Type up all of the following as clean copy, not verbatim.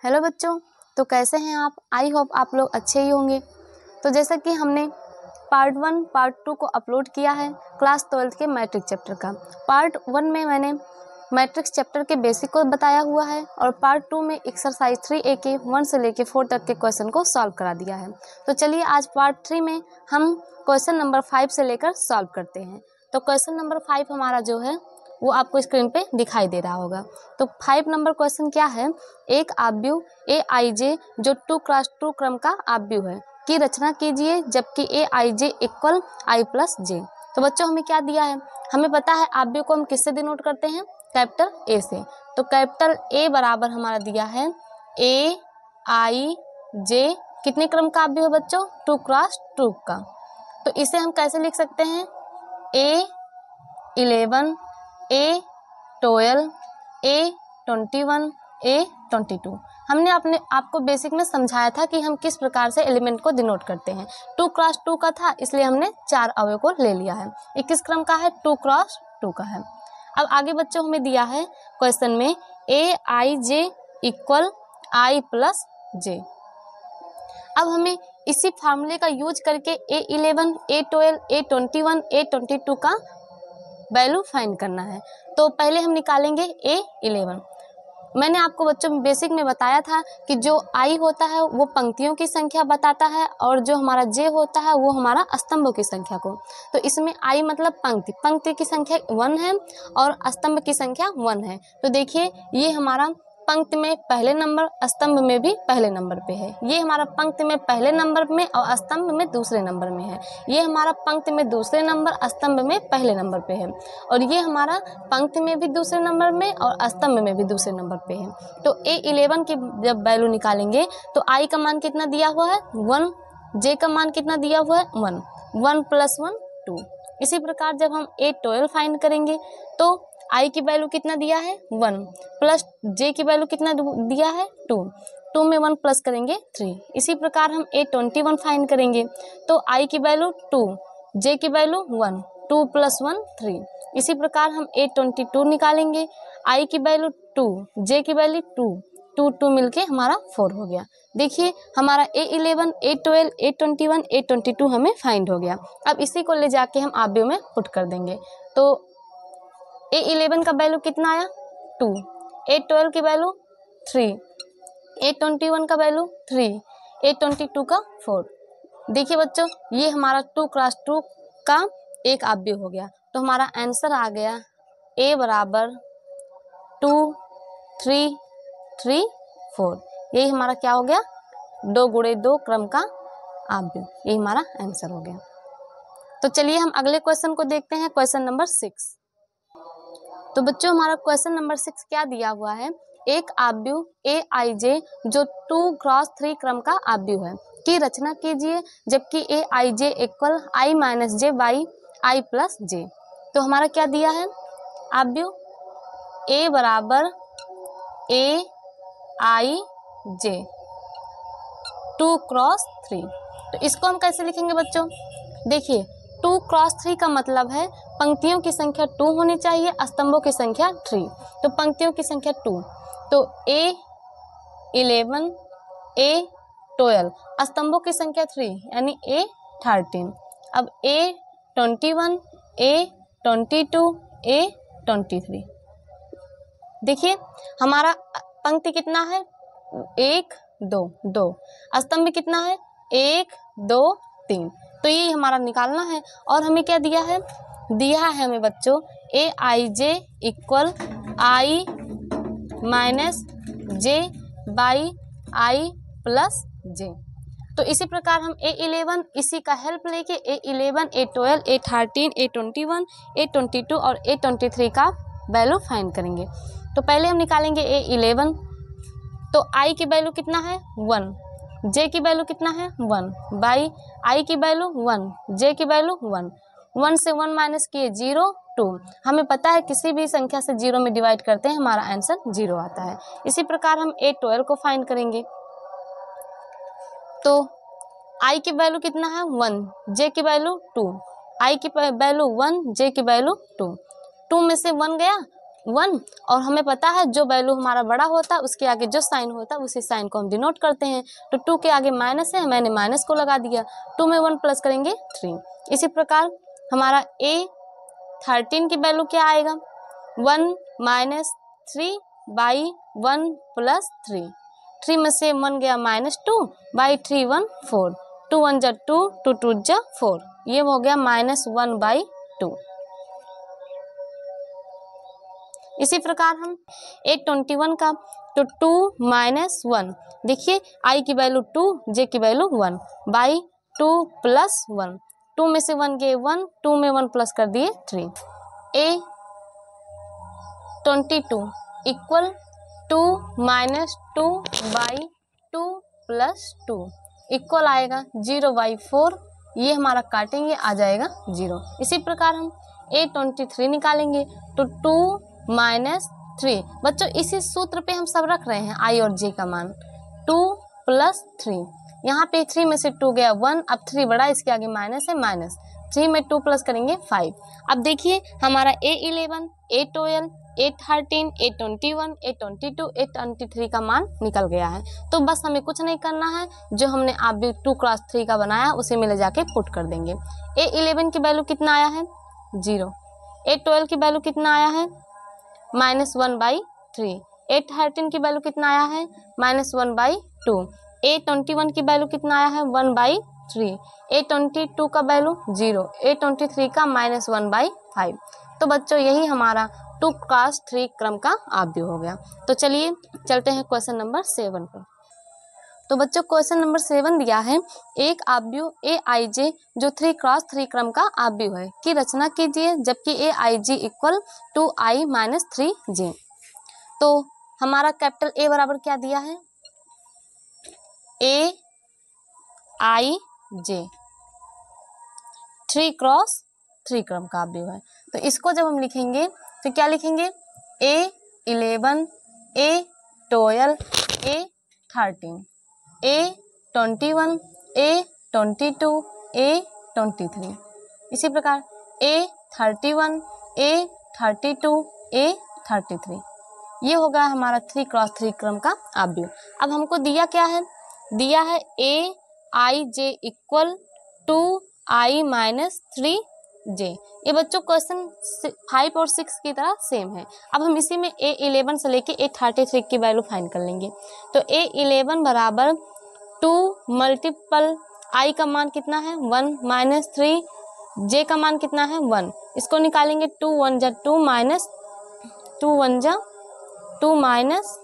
Hello बच्चों, तो कैसे हैं आप? आई होप आप लोग अच्छे ही होंगे। तो जैसा कि हमने पार्ट 1 पार्ट 2 को अपलोड किया है क्लास 12 के मैट्रिक्स चैप्टर का। पार्ट 1 में मैंने मैट्रिक्स चैप्टर के बेसिक को बताया हुआ है और पार्ट 2 में एक्सरसाइज 3A के 1 से लेके 4 तक के क्वेश्चन को सॉल्व करा दिया है। तो चलिए आज पार्ट 3 में हम क्वेश्चन नंबर 5 से लेकर सॉल्व करते हैं। तो क्वेश्चन नंबर 5 हमारा जो है वो आपको स्क्रीन पे दिखाई दे रहा होगा। तो 5 नंबर क्वेश्चन क्या है, एक आव्यूह Aij जो 2x2 क्रम का आव्यूह है की रचना कीजिए जबकि Aij equal i plus j. तो बच्चों हमें क्या दिया है, हमें पता है आव्यूह को हम किससे डिनोट करते हैं, कैपिटल A से। तो कैपिटल A बराबर हमारा दिया है Aij कितने क्रम का आव्यूह है बच्चों, 2x2 का। तो इसे हम कैसे लिख सकते हैं, A11 A12 A21 A22। हमने आपको बेसिक में समझाया था कि हम किस प्रकार से एलिमेंट को डिनोट करते हैं। 2x2 का था इसलिए हमने 4 अवयव को ले लिया है। 21 क्रम का है, 2x2 का है। अब आगे बच्चों हमें दिया है क्वेश्चन में Aij इक्वल i प्लस जे। अब हमें इसी फार्मूले का यूज करके A11 A12 A21 A22 का वैल्यू फाइंड करना है। तो पहले हम निकालेंगे A11। मैंने आपको बच्चों बेसिक में बताया था कि जो i होता है वो पंक्तियों की संख्या बताता है और जो हमारा j होता है वो हमारा स्तंभों की संख्या को। तो इसमें i मतलब पंक्ति की संख्या 1 है और स्तंभ की संख्या 1 है। तो देखिए ये हमारा पंक्ति में पहले नंबर, स्तंभ में भी पहले नंबर पे है। ये हमारा पंक्ति में पहले नंबर में और स्तंभ में दूसरे नंबर में है। ये हमारा पंक्ति में दूसरे नंबर, स्तंभ में पहले नंबर पे है। और ये हमारा पंक्ति में भी दूसरे नंबर में और स्तंभ में भी दूसरे नंबर पे है। तो A11 की जब वैल्यू निकालेंगे तो i का मान कितना दिया हुआ है 1, j का मान कितना दिया हुआ है 1, 1 प्लस 1 2। इसी प्रकार जब हम A12 फाइंड करेंगे तो i की वैल्यू कितना दिया है 1 प्लस j की वैल्यू कितना दिया है 2, 2 में 1 प्लस करेंगे 3। इसी प्रकार हम A21 फाइंड करेंगे तो i की वैल्यू 2, j की वैल्यू 1, 2 प्लस 1 3। इसी प्रकार हम A22 निकालेंगे, i की वैल्यू 2, j की वैल्यू 2, 2 2 मिलके हमारा 4 हो गया। देखिए हमारा A11 A12 A21 A22 हमें फाइंड हो गया। अब इसी को ले जाके हम आव्यूह में पुट कर देंगे। तो A11 का वैल्यू कितना आया 2, A12 की वैल्यू 3, A21 का वैल्यू 3, A22 का 4। देखिए बच्चों ये हमारा 2x2 का एक आव्यूह हो गया। तो हमारा आंसर आ गया A बराबर 2 3 3 4। यही हमारा क्या हो गया, 2 गुणे 2 क्रम का आव्यूह। यही हमारा आंसर हो गया। तो चलिए हम अगले क्वेश्चन को देखते हैं, क्वेश्चन नंबर 6। तो बच्चों हमारा क्वेश्चन नंबर 6 क्या दिया हुआ है, एक आव्यूह Aij जो 2x3 क्रम का आव्यूह है की रचना कीजिए जबकि Aij equal i minus j by i plus j. तो हमारा क्या दिया है, आव्यूह A बराबर Aij 2x3। तो इसको हम कैसे लिखेंगे बच्चों, देखिए 2x3 का मतलब है पंक्तियों की संख्या 2 होनी चाहिए, स्तंभों की संख्या 3। तो पंक्तियों की संख्या 2, तो A11 A12, स्तंभों की संख्या 3 यानी A13। अब A21 A22 A23। देखिए हमारा पंक्ति कितना है 1 2 2, स्तंभ कितना है 1 2 3। तो ये हमारा निकालना है। और हमें क्या दिया है हमें बच्चों Aij equal i minus j by i plus j. तो इसी प्रकार हम A11 इसी का हेल्प लेके A11 A12 A13 A21 A22 और A23 का वैल्यू फाइंड करेंगे। तो पहले हम निकालेंगे A11। तो i की वैल्यू कितना है 1, j की वैल्यू कितना है 1 बाई i की वैल्यू 1, j की वैल्यू 1, 1 से 1 माइनस किए 0 2। हमें पता है किसी भी संख्या से 0 में डिवाइड करते हैं हमारा आंसर 0 आता है। इसी प्रकार हम A12 को फाइंड करेंगे। तो i की वैल्यू कितना है 1, j की वैल्यू 2, i की वैल्यू 1, j की वैल्यू 2, 2 में से 1 गया 1 और हमें पता है जो वैल्यू हमारा बड़ा होता है उसके आगे जो साइन होता है उसी साइन को हम डिनोट करते हैं। तो 2 के आगे माइनस है, मैंने माइनस को लगा दिया। 2 में 1 प्लस करेंगे 3। इसी प्रकार हमारा A13 की वैल्यू क्या आएगा, 1 माइनस 3 बाई 1 प्लस 3। 3 में से 1 गया -2 बाई 3 1 4। 2 1 जा 2, 2 2 जा 4, ये हो गया -1 बाई 2। इसी प्रकार हम A21 का, तो 2 माइनस 1, देखिए I की वैल्यू 2, J की वैल्यू 1 बाई 2 प्लस 1। 2 में से 1 गए 1, 2 में 1 प्लस कर दिए 3। A22 equal 2 minus 2 by 2 plus 2 equal आएगा 0 बाई 4। ये हमारा काटेंगे आ जाएगा 0। इसी प्रकार हम A23 निकालेंगे, तो 2 माइनस 3, बच्चों इसी सूत्र पे हम सब रख रहे हैं I और J का मान। 2 प्लस 3, यहाँ पे 3 में से 2 गया 1, अब 3 बड़ा, इसके आगे माइनस है, माइनस 3 में 2 प्लस करेंगे 5। अब देखिए हमारा A11, A12, A13, A21, A22, A23 का मान निकल गया है। तो बस हमें कुछ नहीं करना है, जो हमने आप 2 क्रॉस 3 का बनाया उसे में ले जाके पुट कर देंगे। A11 की वैल्यू कितना आया है, 0। A12 की वैल्यू कितना आया है, -1 बाई 3। A13 की वैल्यू कितना आया है, -1 बाई 2। A21 की वैल्यू कितना आया है, 1 बाई 3। A22 का वैल्यू 0। A23 का -1 बाई 5। तो बच्चों यही हमारा 2 क्रॉस 3 क्रम का आव्यूह हो गया। तो चलिए चलते हैं क्वेश्चन नंबर 7 पर। तो बच्चों क्वेश्चन नंबर 7 दिया है, एक आव्यूह AIJ जो 3 क्रॉस 3 क्रम का आव्यूह है की रचना कीजिए, जबकि AIJ equal to I minus 3J। तो हमारा कैपिटल A बराबर क्या दिया है, AIJ 3 क्रॉस 3 क्रम का आव्यूह है। तो इसको जब हम लिखेंगे तो क्या लिखेंगे, A11, A12, A13, A21, A22, A23। इसी प्रकार A31, A32, A33। ये होगा हमारा 3 क्रॉस 3 क्रम का आव्यूह। अब हमको दिया क्या है, दिया है AIJ equal to I minus 3J। ये बच्चों क्वेश्चन 5 और 6 की तरह सेम है। अब हम इसी में A11 से लेके A33 की वैल्यू फाइंड कर लेंगे। तो A11 बराबर 2 मल्टीपल I का मान कितना है, 1 माइनस 3, J का मान कितना है 1। इसको निकालेंगे, 2 1 जा 2 माइनस 2 1 जा 2 माइनस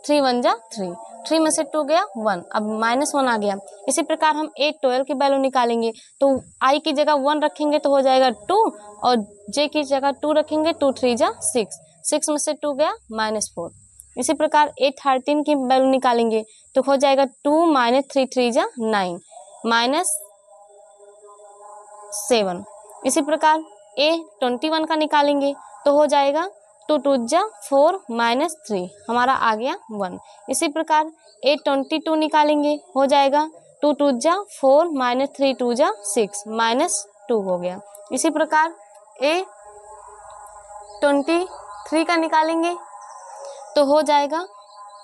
3 1 जा 3। 3 में से 2 गया 1, अब -1 आ गया। इसी प्रकार हम A12 की वैल्यू निकालेंगे, तो I की जगह 1 रखेंगे तो हो जाएगा 2, और J की जगह 2 रखेंगे, 2 3 जा 6, 6 में से 2 गया -4। इसी प्रकार A13 की वैल्यू निकालेंगे तो हो जाएगा 2 माइनस 3 3 जा 9, -7। इसी प्रकार A21 का निकालेंगे तो हो जाएगा 2 2 जा 4 -3, हमारा आ गया 1। इसी प्रकार A22 निकालेंगे, हो जाएगा 2 2 जा 4 -3 2 जा 6, -2 हो गया। इसी प्रकार A23 का निकालेंगे तो हो जाएगा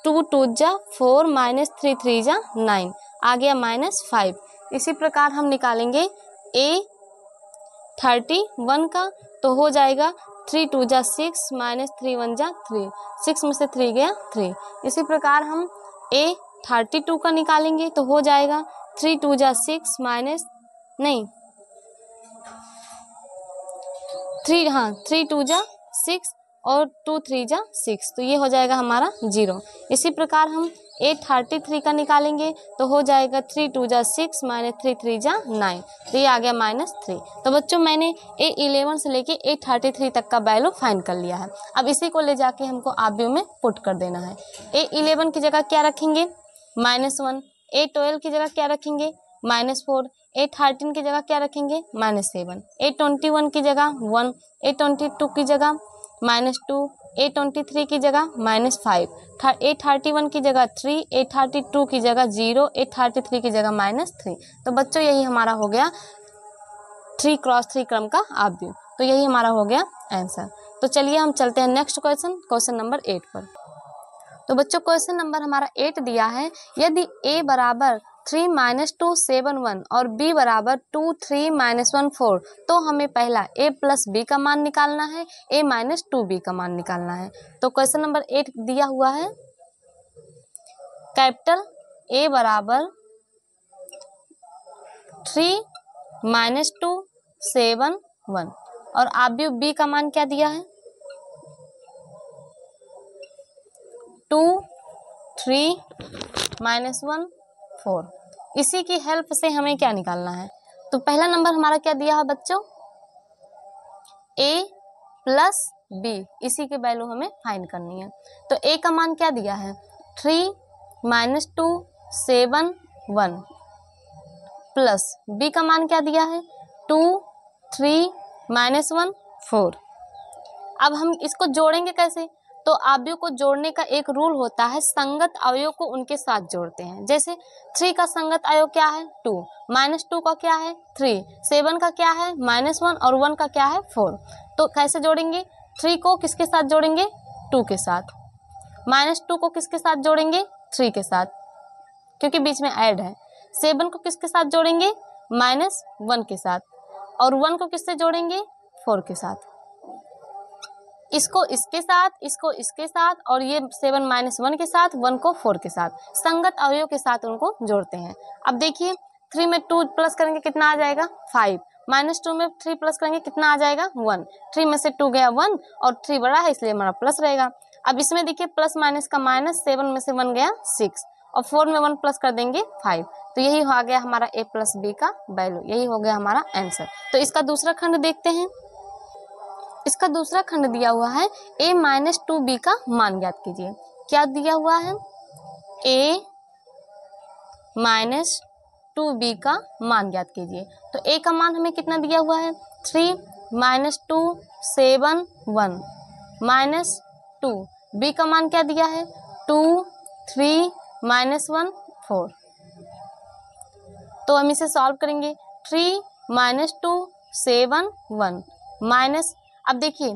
2 2 जा 4 -3 3 जा 9, आ गया -5। इसी प्रकार हम निकालेंगे A31 का तो हो जाएगा 3 2 जा 6 -3 1 जा 3, 6 में से 3 गया 3। इसी प्रकार हम A32 का निकालेंगे तो हो जाएगा 3 2 जा 6 3 2 जा 6 और 2 3 जा 6, तो ये हो जाएगा हमारा 0। इसी प्रकार हम A33 का निकालेंगे तो हो जाएगा 3 2 जा 6 -3 3 जा 9, तो ये आ गया -3। तो बच्चों मैंने A11 से लेके A33 तक का वैल्यू फाइंड कर लिया है। अब इसी को ले जाके हमको आव्यूह में पुट कर देना है। A11 की जगह क्या रखेंगे, -1। A12 की जगह क्या रखेंगे, -4। A13 की जगह क्या रखेंगे, -7। A21 की जगह 1, A22 की जगह -2, A23 की जगह -5, A31 की जगह 3, A32 की जगह 0, A33 की जगह -3। तो बच्चों यही हमारा हो गया 3 क्रॉस 3 क्रम का आव्यूह। तो यही हमारा हो गया आंसर। तो चलिए हम चलते हैं नेक्स्ट क्वेश्चन, क्वेश्चन नंबर 8 पर। तो बच्चों क्वेश्चन नंबर हमारा 8 दिया है, यदि a बराबर 3 - 2 7 1 और b बराबर 2 3 - 1 4, तो हमें पहला a प्लस b का मान निकालना है, a माइनस 2b का मान निकालना है। तो क्वेश्चन नंबर 8 दिया हुआ है, कैपिटल a बराबर 3 - 2 7 1 और आप भी b का मान क्या दिया है 2 3 - 1 4। इसी की हेल्प से हमें क्या निकालना है, तो पहला नंबर हमारा क्या दिया है बच्चों a प्लस b, इसी की वैल्यू हमें फाइंड करनी है। तो a का मान क्या दिया है 3 - 2 7 1 प्लस b का मान क्या दिया है 2 3 - 1 4। अब हम इसको जोड़ेंगे कैसे, तो अवयव को जोड़ने का एक रूल होता है, संगत अवयव को उनके साथ जोड़ते हैं। जैसे 3 का संगत अवयव क्या है 2, -2 का क्या है 3, 7 का क्या है -1 और 1 का क्या है 4। तो कैसे जोड़ेंगे, 3 को किसके साथ जोड़ेंगे 2 के साथ, -2 को किसके साथ जोड़ेंगे 3 के साथ क्योंकि बीच में ऐड है, 7 को किसके साथ जोड़ेंगे -1 के साथ और 1 को किससे जोड़ेंगे 4 के साथ। इसको इसके साथ, इसको इसके साथ और ये 7 - 1 के साथ, 1 को 4 के साथ, संगत अवयव के साथ उनको जोड़ते हैं। अब देखिए 3 में 2 प्लस करेंगे कितना आ जाएगा 5, -2 में 3 प्लस करेंगे कितना आ जाएगा 1, 3 में से 2 गया 1 और 3 बड़ा है इसलिए हमारा प्लस रहेगा। अब इसमें देखिए प्लस माइनस का माइनस, 7 में से 1 गया 6 और 4 में 1 प्लस कर देंगे 5। तो यही हो गया हमारा a प्लस b का वैल्यू, यही हो गया हमारा आंसर। तो इसका दूसरा खंड देखते हैं। इसका दूसरा खंड दिया हुआ है a माइनस 2b का मान ज्ञात कीजिए। क्या दिया हुआ है a माइनस 2b का मान ज्ञात कीजिए। तो a का मान हमें कितना दिया हुआ है 3 - 2 7 1 माइनस 2, b का मान क्या दिया है 2 3 - 1 4। तो हम इसे सॉल्व करेंगे 3 - 2 7 1 माइनस, अब देखिए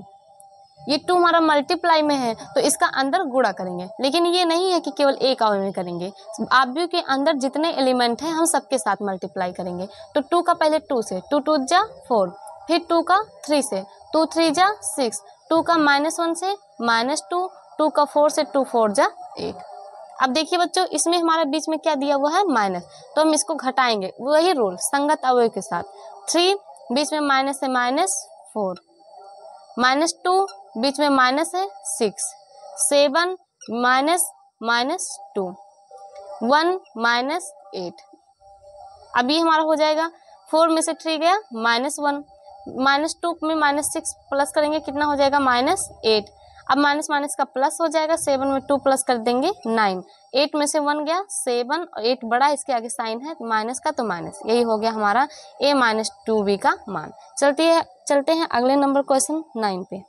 ये 2 हमारा मल्टीप्लाई में है तो इसका अंदर गुणा करेंगे, लेकिन ये नहीं है कि केवल एक अवयव में करेंगे, अवयव के अंदर जितने एलिमेंट हैं हम सबके साथ मल्टीप्लाई करेंगे। तो 2 का पहले 2 से, 2 2 जा 4, फिर 2 का 3 से, 2 3 जा 6, 2 का -1 से -2, 2 का 4 से 2 4 जा 8। अब देखिए बच्चों इसमें हमारा बीच में क्या दिया हुआ है माइनस, तो हम इसको घटाएंगे, वही रूल संगत अवयव के साथ। 3 बीच में माइनस है -4, -2 बीच में माइनस है 6, 7 -2, 1 -8। अब ये हमारा हो जाएगा 4 में से 3 गया -1, -2 में -6 प्लस करेंगे कितना हो जाएगा -8। अब माइनस माइनस का प्लस हो जाएगा, 7 में 2 प्लस कर देंगे 9, 8 में से 1 गया 7 और 8 बड़ा इसके आगे साइन है माइनस का तो माइनस, यही हो गया हमारा a माइनस 2b का मान। चलते हैं अगले नंबर क्वेश्चन 9 पे।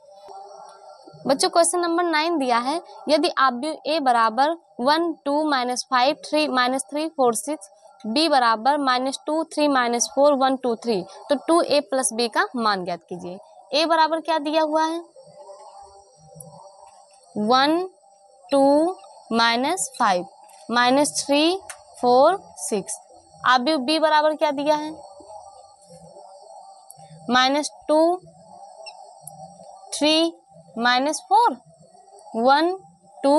बच्चों क्वेश्चन नंबर 9 दिया है, यदि अवयव a बराबर 1 2 -5 3 -3 4 6, b बराबर -2 3 -4 1 2 3, तो 2a प्लस b का मान ज्ञात कीजिए। a बराबर क्या दिया हुआ है 1 2 -5 -3 4 6। अवयव b बराबर क्या दिया है -2 3 -4 1 2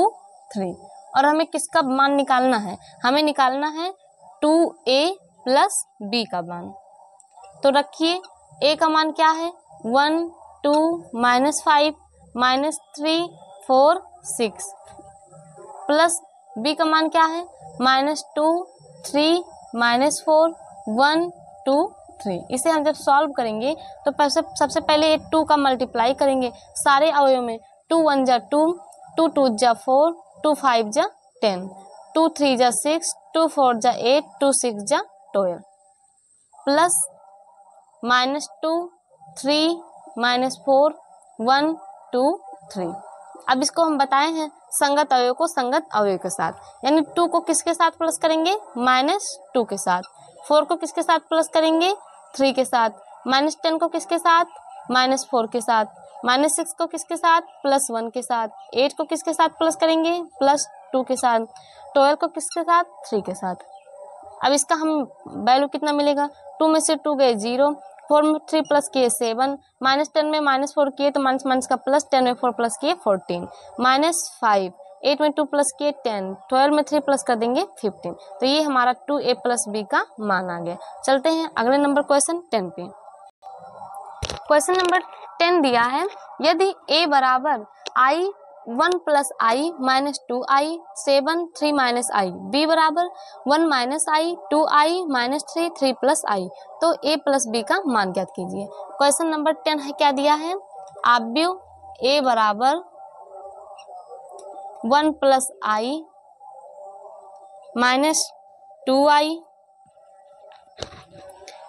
3, और हमें किसका मान निकालना है, हमें निकालना है 2a प्लस b का मान। तो रखिए a का मान क्या है 1 2 -5 -3 4 6 प्लस b का मान क्या है -2 3 -4 1 2 3। इसे हम जब सॉल्व करेंगे तो सबसे पहले 2 का मल्टीप्लाई करेंगे सारे अवयव में, 2 1 जा 2, 2 2 जा 4, 2 5 जा 10, 2 3 जा 6, 2 4 जा 8, 2 6 जा 12 प्लस -2 3 -4 1 2 3। अब इसको हम बताए हैं संगत अवयव को संगत अवयव के साथ, यानी 2 को किसके साथ प्लस करेंगे -2 के साथ, 4 को किसके साथ प्लस करेंगे 3 के साथ, -10 को किसके साथ -4 के साथ, -6 को किसके साथ, +1 के साथ, 8 को किसके साथ प्लस करेंगे, +2 के साथ, 12 को किसके साथ, 3 के साथ। अब इसका हम वैल्यू कितना मिलेगा, 2 में से 2 गए 0, 4 में 3 प्लस किए 7, -10 में -4 किए तो माइनस माइनस का प्लस, 10 में 4 प्लस किए 14, -5, 8 में 2 प्लस किए 10, 12 में 3 प्लस कर देंगे 15। तो ये हमारा 2a + b का मान आ गया। चलते हैं अगले नंबर क्वेश्चन 10 पे। क्वेश्चन नंबर 10 दिया है, यदि a बराबर i1 + i - 2i 7 3 - i, b बराबर 1 - i 2i - 3 3 + i, तो a + b का मान ज्ञात कीजिए। क्वेश्चन नंबर 10 है, क्या दिया है, आव्यूह a बराबर 1 + i - 2i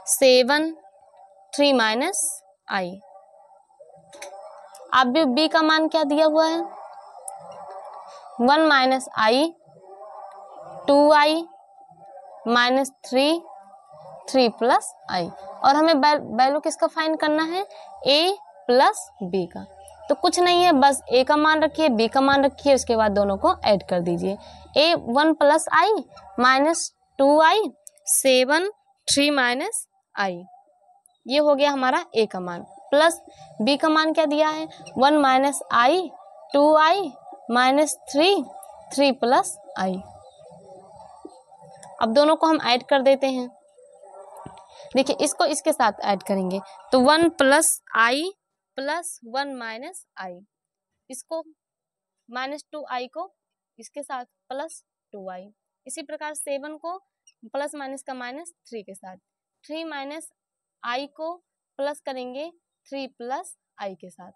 7 3 - i। आव्यूह b का मान क्या दिया हुआ है, 1 - i 2i -3 3 + i, और हमें वैल्यू किसका फाइंड करना है, a + b का। तो कुछ नहीं है, बस a का मान रखिए, b का मान रखिए, उसके बाद दोनों को ऐड कर दीजिए। a 1 + i - 2i 7 3 - i, ये हो गया हमारा a का मान, प्लस b का मान क्या दिया है, 1 - i 2i -3 3 + i। अब दोनों को हम ऐड कर देते हैं। देखिए इसको इसके साथ ऐड करेंगे तो 1 + i + 1 - i, इसको -2i को इसके साथ +2i, इसी प्रकार 7 को प्लस माइनस का -3 के साथ, 3 - i को प्लस करेंगे 3 + i के साथ।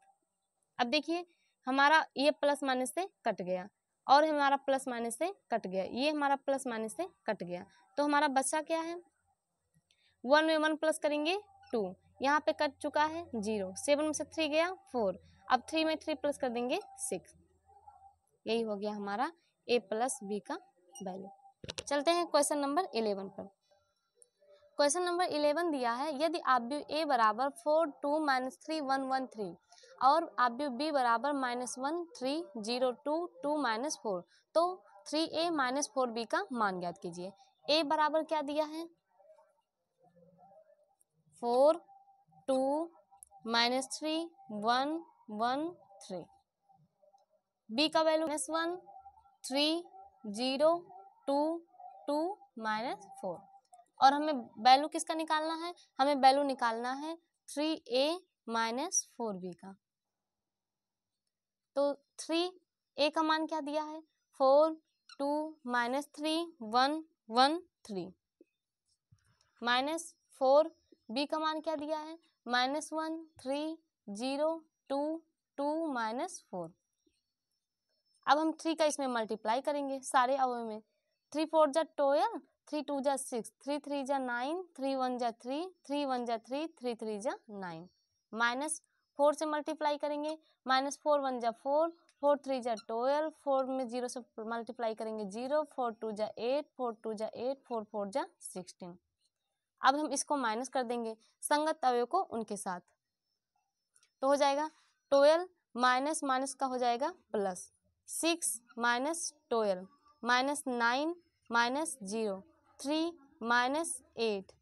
अब देखिए हमारा ये प्लस माइनस से कट गया और हमारा प्लस माइनस से कट गया, ये हमारा प्लस माइनस से कट गया, तो हमारा बचा क्या है, 1 में 1 प्लस करेंगे 2, यहाँ पे कट चुका है 0, 7 में से 3 गया 4, अब 3 में 3 प्लस कर देंगे 6। यही हो गया हमारा a + b का वैल्यू। चलते हैं क्वेश्चन नंबर 11 पर। क्वेश्चन नंबर 11 दिया है, यदि आव्यूह a बराबर 4 2 - 3 1 1 3 और आव्यूह b बराबर -1 3 0 2 2 -4, तो 3a - 4b का मान ज्ञात कीजिए। a बराबर क्या दिया है, 4 2 -3 1 1 3, b का वैल्यू -1 3 0 2 2 -4, और हमें वैल्यू किसका निकालना है, हमें वैल्यू निकालना है 3a - 4b का। तो 3a का मान क्या दिया है, 4 2 -3 1 1 3 -4b का मान क्या दिया है, -1 3 0 2 2 -4। अब हम 3 का इसमें मल्टीप्लाई करेंगे सारे अवयव में, 3 4 जा 12, 3 2 जा 6, 3 3 जा 9, 3 1 जा 3, 3 1 जा 3, 3 3 जा 9, -4 से मल्टीप्लाई करेंगे, -4 1 जा 4, 4 3 जा 12, 4 में 0 से मल्टीप्लाई करेंगे 0, 4 2 जा 8, 4 2 जा 8, 4 4 जा 16। अब हम इसको माइनस कर देंगे संगत अवयव को उनके साथ, तो हो जाएगा 12 माइनस माइनस का हो जाएगा प्लस, 6 - 12 -9 -0 3 -8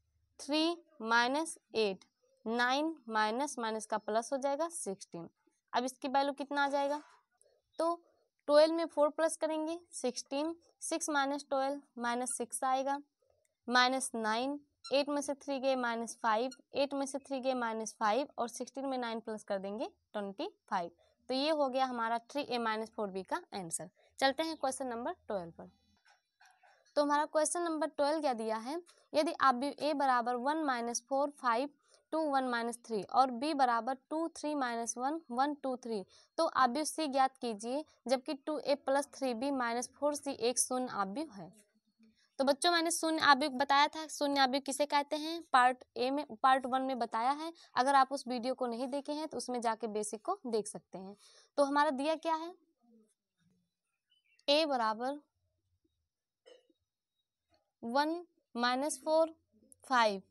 3 -8 9 माइनस का प्लस हो जाएगा 16। अब इसकी वैल्यू कितना आ जाएगा, तो 12 में 4 प्लस करेंगे 16, 6 - 12 -6 आएगा, -9 8 में से 3 गए -5, 8 में से 3 गए -5 और 16 में 9 प्लस कर देंगे 25। तो ये हो गया हमारा 3a - 4b का आंसर। चलते हैं क्वेश्चन नंबर 12 पर। तो हमारा क्वेश्चन नंबर 12 क्या दिया है, यदि आव्यूह a बराबर 1 - 4 5 2 1 - 3 और b बराबर 2 3 - 1 1 2 3, तो आव्यूह c ज्ञात कीजिए, जबकि 2a + 3b - 4c एक शून्य आव्यूह है। तो बच्चों मैंने शून्य आव्यूह बताया था, शून्य आव्यूह किसे कहते हैं, पार्ट 1 में बताया है। अगर आप उस वीडियो को नहीं देखे हैं तो उसमें जाके बेसिक को देख सकते हैं। तो हमारा दिया क्या है, a बराबर 1 - 4 5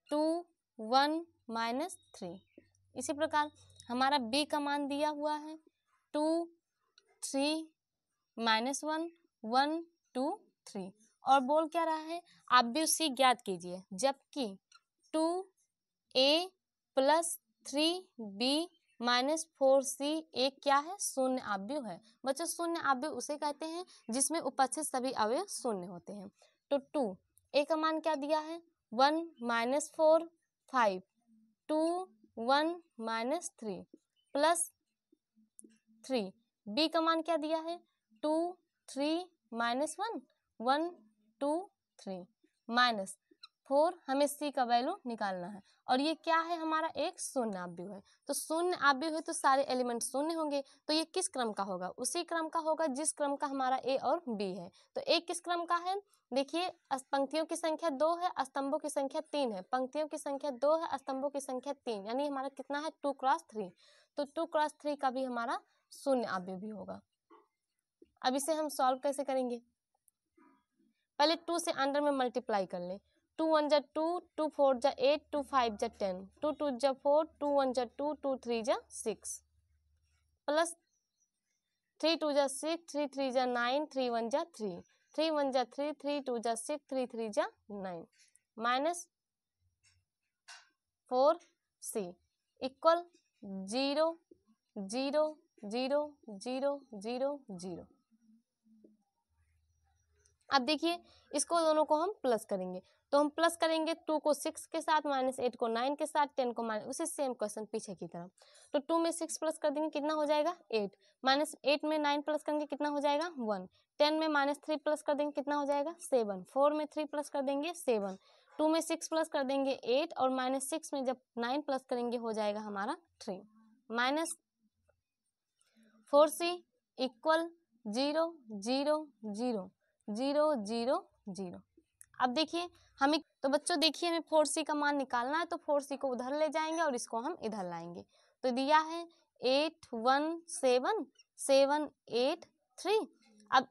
2 1 - 3, इसी प्रकार हमारा बी का मान दिया हुआ है 2 3 -1 1 2 3 और बोल क्या रहा है आव्यूह सी ज्ञात कीजिए, जबकि 2a + 3b - 4c एक क्या है शून्य आव्यूह है। बच्चों शून्य आव्यूह उसे कहते हैं जिसमें उपस्थित सभी अवयव शून्य होते हैं। तो 2a का मान क्या दिया है 1 - 4 5 2 1 - 3 प्लस 3 b का मान क्या दिया है 2 3 -1 1 2 3 -4 हमें c का वैल्यू निकालना है और ये क्या है हमारा एक शून्य आव्यूह है। तो शून्य आव्यूह है तो सारे एलिमेंट शून्य होंगे, तो ये किस क्रम का होगा उसी क्रम का होगा जिस क्रम का हमारा a और b है। तो a किस क्रम का है देखिए पंक्तियों की संख्या 2 है स्तंभों की संख्या 3 है, पंक्तियों की संख्या 2 है स्तंभों की संख्या 3 यानी हमारा कितना है 2 × 3। तो 2 × 3 का भी हमारा शून्य आव्यूह भी होगा। अब इसे हम सॉल्व कैसे करेंगे, पहले 2 से अंडर में मल्टीप्लाई कर लें। 2 1 जा 2 2 4 जा 8 2 5 जा 10 2 2 जा 4 2 1 जा 2 2 3 जा 6 प्लस 3 2 जा 6 3 3 जा 9 3 1 जा 3 3 1 जा 3 3 2 जा 6 3 3 जा 9 माइनस 4c इक्वल 0 0 0 0 0 0। अब देखिए इसको दोनों को हम प्लस करेंगे, तो हम प्लस करेंगे 2 को 6 के साथ -8 को 9 के साथ 10 को उसी सेम क्वेश्चन पीछे की तरह। तो 2 में 6 प्लस कर देंगे कितना हो जाएगा 8 -8 में 9 प्लस करेंगे कितना हो जाएगा 1 10 में -3 प्लस कर देंगे कितना हो जाएगा 7 4 में 3 प्लस कर देंगे 7 2 में 6 प्लस कर देंगे 8 और -6 में जब 9 प्लस करेंगे हो जाएगा हमारा 3 -4c इक्वल 0 0 0 0 0 0। अब देखिए हमें तो बच्चों देखिए हमें 4c का मान निकालना है, तो 4c को उधर ले जाएंगे और इसको हम इधर लाएंगे। तो दिया है 8 1 7 7 8 3। अब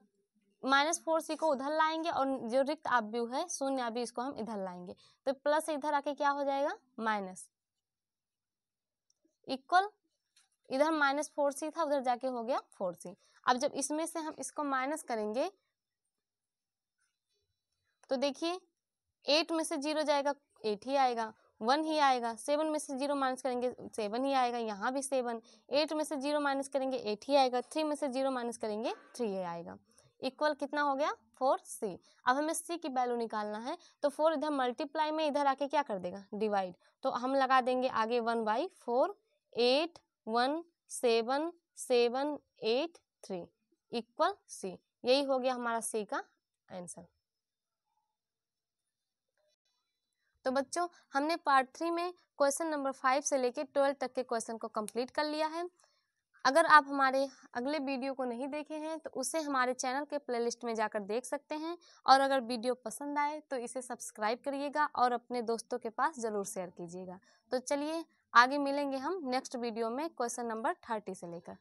-4c को उधर लाएंगे और जो रिक्त आव्यूह है शून्य आव्यूह इसको हम इधर लाएंगे, तो प्लस इधर आके क्या हो जाएगा माइनस इक्वल इधर -4c था उधर जाके हो गया 4c। अब जब इसमें से हम इसको माइनस करेंगे तो देखिए 8 में से 0 जाएगा 8 ही आएगा, 1 ही आएगा, 7 में से 0 माइनस करेंगे 7 ही आएगा, यहाँ भी 7, 8 में से 0 माइनस करेंगे 8 ही आएगा, 3 में से 0 माइनस करेंगे 3 ही आएगा। इक्वल कितना हो गया 4c। अब हमें c की वैल्यू निकालना है, तो 4 इधर मल्टीप्लाई में इधर आके क्या कर देगा डिवाइड, तो हम लगा देंगे आगे 1/4 8 1 7 7 8 3 इक्वल c। यही हो गया हमारा c का आंसर। तो बच्चों हमने पार्ट 3 में क्वेश्चन नंबर 5 से लेके 12 तक के क्वेश्चन को कंप्लीट कर लिया है। अगर आप हमारे अगले वीडियो को नहीं देखे हैं तो उसे हमारे चैनल के प्लेलिस्ट में जाकर देख सकते हैं, और अगर वीडियो पसंद आए तो इसे सब्सक्राइब करिएगा और अपने दोस्तों के पास ज़रूर शेयर कीजिएगा। तो चलिए आगे मिलेंगे हम नेक्स्ट वीडियो में क्वेश्चन नंबर 30 से लेकर।